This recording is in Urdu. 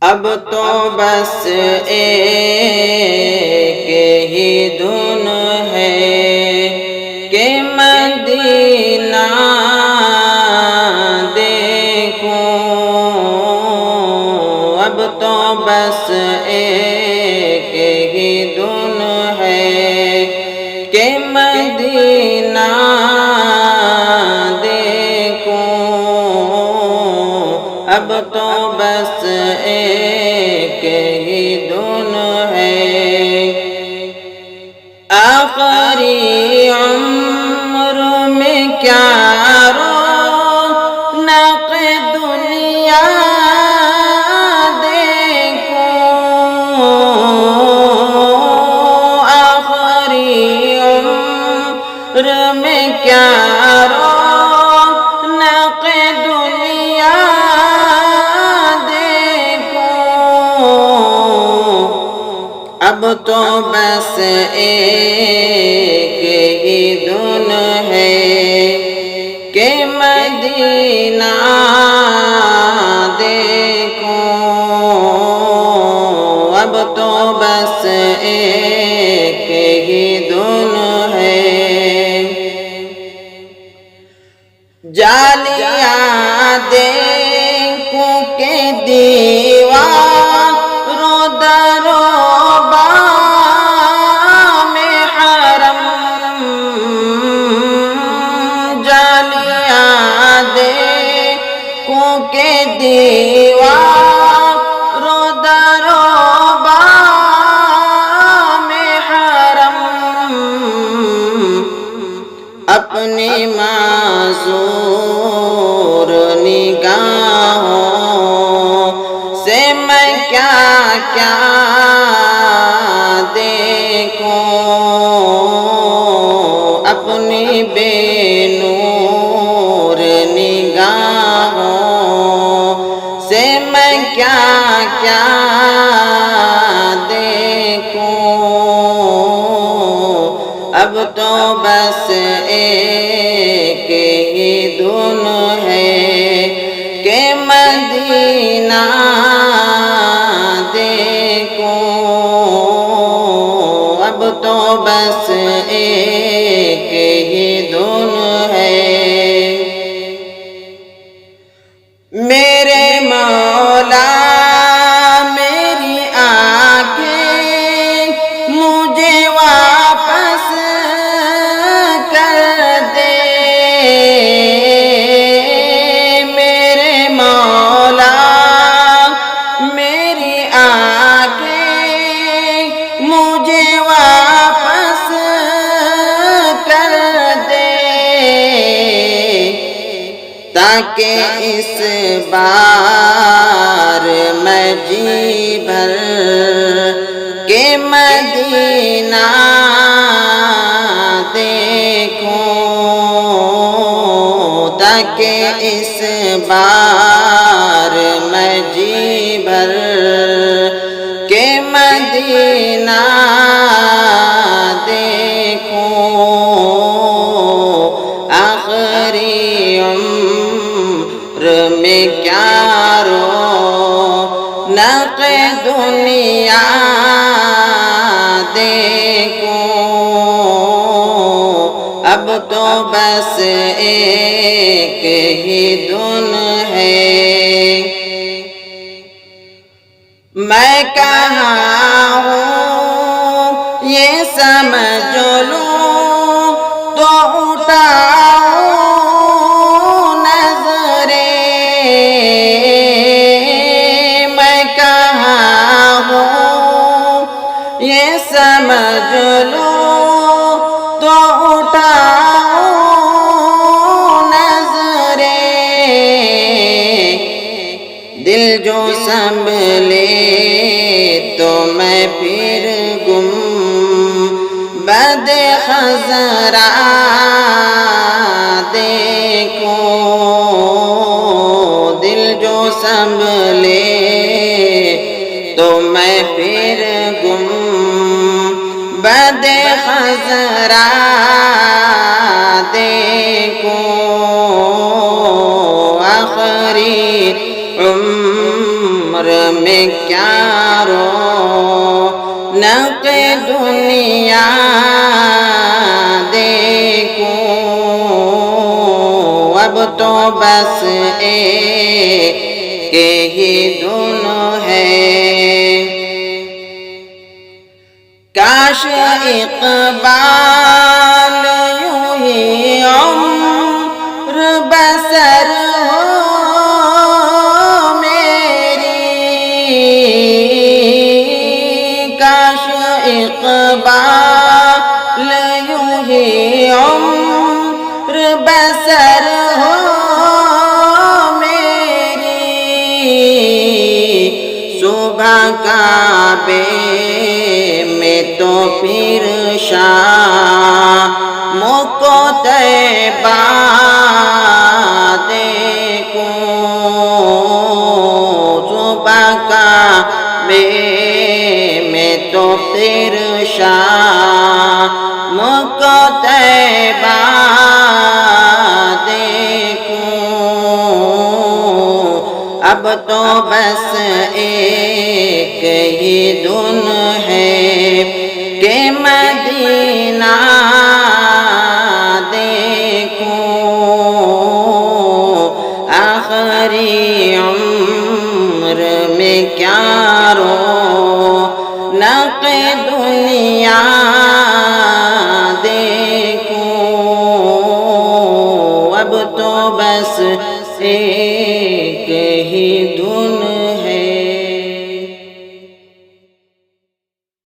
اب تو بس ایک ہی دھن ہے کہ مدینہ دیکھوں، اب تو بس ایک ہی دھن ہے کہ مدینہ دیکھوں، اب تو بس ایک ہی دھن ہے۔ آخری عمر میں کیا رونق دنیا دیکھوں، آخری عمر میں کیا رونق دنیا اب تو بس ایک ہی دھن ہے کہ مدینہ دیکھوں، اب تو بس ایک ہی دھن ہے۔ جالیاں دیکھوں کہ دیوار در و بام حرم، جالیاں دیکھوں کہ دیوار در و بام حرم، اپنی معذور نگاہوں سے میں کیا کیا دیکھوں، اپنی بے نور نگاہوں سے میں کیا کیا دیکھوں، اب تو بس ایک ہی دھن ہے کہ مدینہ دیکھوں، اب تو بس ایک ہی دھن ہے۔ میرے مولا میری آنکھیں مجھے واپس کر دے، میرے مولا میری آنکھیں مجھے واپس کر دے، تاکہ اس بار میں جی بھر کے مدینہ دیکھوں، تاکہ اس بار میں جی بھر کے مدینہ دیکھوں، آخری عمر میں کیا رونق دنیا دیکھوں، اب تو بس ایک ہی دھن ہے۔ میں کہاں ہوں یہ سمجھ لوں تو اٹھاؤں نظریں، میں کہاں ہوں یہ سمجھ لوں تو اٹھاؤں نظریں، دل جو سنبھلے تو میں پھر گم بد خضرا دیکھوں، دل جو سنبھلے تو میں پھر گم بد خضرا دیکھوں، آخری عمر عمر میں کیا رونق دنیا دیکھوں، اب تو بس ایک ہی دن ہے۔ کاش اقبال یوں ہی عمر بسر ہو میری، کاش اقبال یوں ہی عمر بسر ہو میری، صبح کعبے میں تو پھر شام کو طیبہ دیکھوں، صبح کعبے میں تو پھر شام کو طیبہ دیکھوں، اب تو بس ایک ہی دن ہے۔